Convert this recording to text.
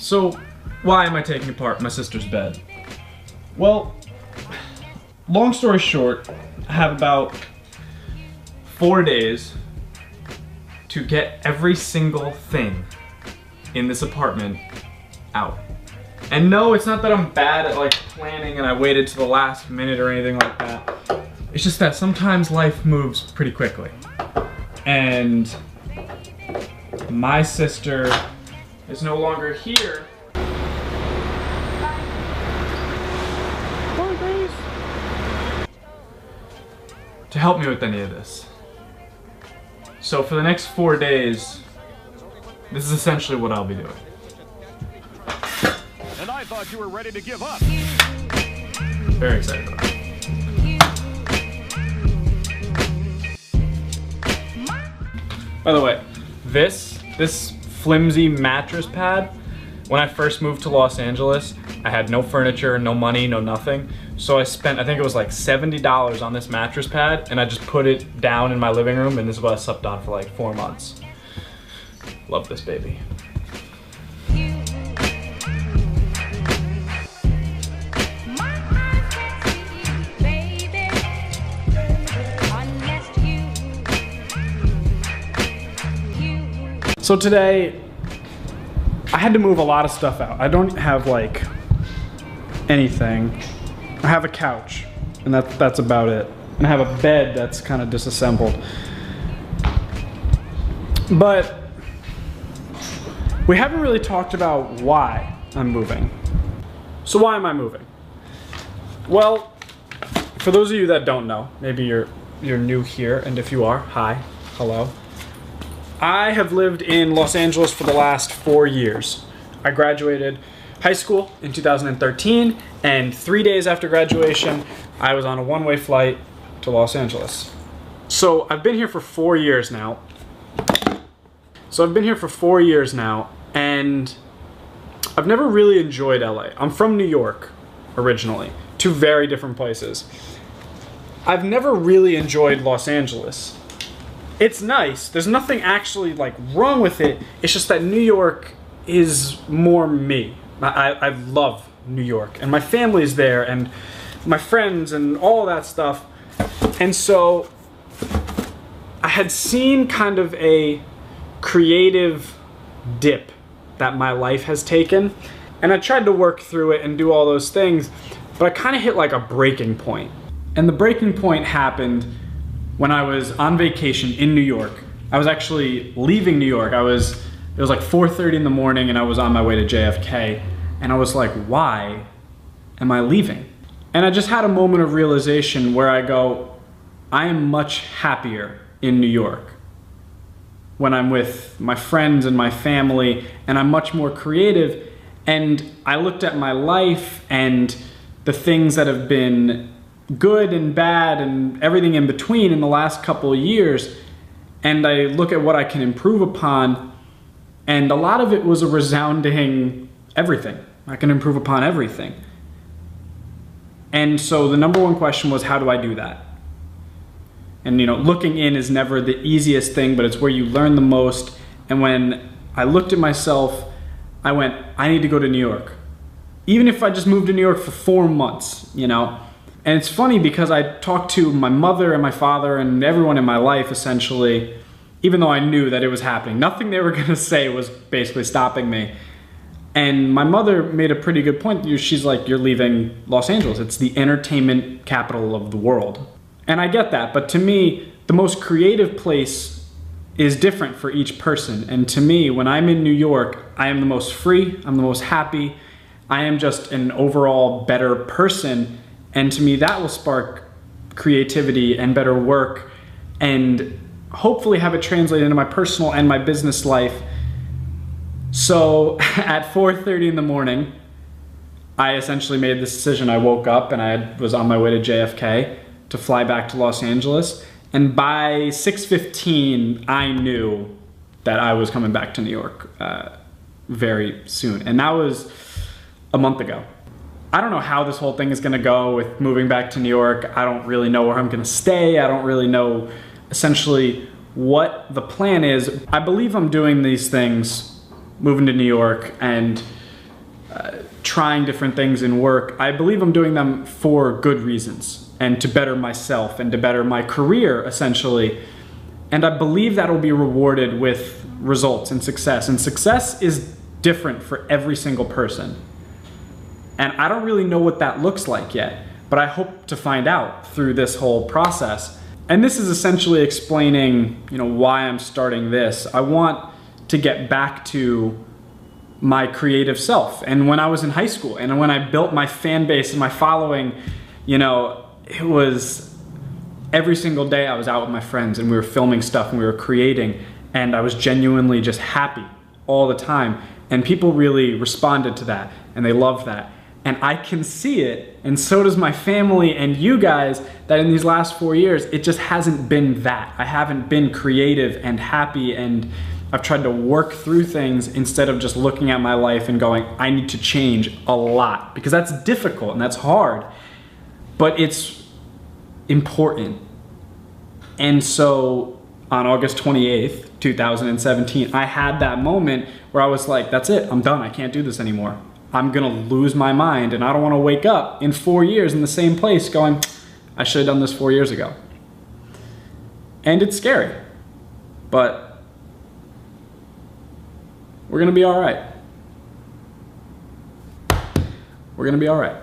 So, why am I taking apart my sister's bed? Well, long story short, I have about 4 days to get every single thing in this apartment out. And no, it's not that I'm bad at like planning and I waited to the last minute or anything like that. It's just that sometimes life moves pretty quickly. And my sister is no longer here. To help me with any of this. So for the next 4 days, this is essentially what I'll be doing. And I thought you were ready to give up. Very excited about it. By the way, this flimsy mattress pad, when I first moved to Los Angeles, I had no furniture, no money, no nothing. So I spent, I think it was like $70 on this mattress pad, and I just put it down in my living room, and this is what I slept on for like 4 months. Love this baby. So today, I had to move a lot of stuff out. I don't have like anything. I have a couch, and that's about it. And I have a bed that's kind of disassembled. But we haven't really talked about why I'm moving. So why am I moving? Well, for those of you that don't know, maybe you're new here, and if you are, hi, hello. I have lived in Los Angeles for the last 4 years. I graduated high school in 2013, and 3 days after graduation, I was on a one-way flight to Los Angeles. So I've been here for 4 years now. And I've never really enjoyed LA. I'm from New York, originally. Two very different places. I've never really enjoyed Los Angeles. It's nice. There's nothing actually like wrong with it. It's just that New York is more me. I love New York, and my family's there, and my friends, and all that stuff. And so I had seen kind of a creative dip that my life has taken, and I tried to work through it and do all those things, but I kind of hit like a breaking point. And the breaking point happened when I was on vacation in New York. I was actually leaving New York. It was like 4:30 in the morning, and I was on my way to JFK, and I was like, why am I leaving? And I just had a moment of realization where I go, I am much happier in New York when I'm with my friends and my family, and I'm much more creative. And I looked at my life and the things that have been good and bad and everything in between in the last couple of years, and I look at what I can improve upon, and a lot of it was a resounding everything. I can improve upon everything. And so the number one question was, how do I do that? And you know, looking in is never the easiest thing, but it's where you learn the most. And when I looked at myself, I went, I need to go to New York. Even if I just moved to New York for 4 months, you know? And it's funny because I talked to my mother and my father and everyone in my life, essentially, even though I knew that it was happening. Nothing they were gonna say was basically stopping me. And my mother made a pretty good point. She's like, you're leaving Los Angeles. It's the entertainment capital of the world. And I get that, but to me, the most creative place is different for each person. And to me, when I'm in New York, I am the most free, I'm the most happy, I am just an overall better person. And to me, that will spark creativity and better work, and hopefully have it translate into my personal and my business life. So at 4:30 in the morning, I essentially made this decision. I woke up and I was on my way to JFK to fly back to Los Angeles. And by 6:15, I knew that I was coming back to New York very soon. And that was a month ago. I don't know how this whole thing is gonna go with moving back to New York. I don't really know where I'm gonna stay. I don't really know essentially what the plan is. I believe I'm doing these things, moving to New York and trying different things in work, I believe I'm doing them for good reasons and to better myself and to better my career, essentially. And I believe that'll be rewarded with results and success. And success is different for every single person. And I don't really know what that looks like yet, but I hope to find out through this whole process. And this is essentially explaining, why I'm starting this. I want to get back to my creative self. And when I was in high school and when I built my fan base and my following, it was every single day I was out with my friends and we were filming stuff and we were creating, and I was genuinely just happy all the time. And people really responded to that and they loved that. And I can see it, and so does my family and you guys, that in these last 4 years, it just hasn't been that. I haven't been creative and happy, and I've tried to work through things instead of just looking at my life and going, I need to change a lot, because that's difficult and that's hard, but it's important. And so on August 28th, 2017, I had that moment where I was like, that's it, I'm done, I can't do this anymore. I'm gonna lose my mind, and I don't wanna wake up in 4 years in the same place going, I should have done this 4 years ago. And it's scary, but we're gonna be all right. We're gonna be all right.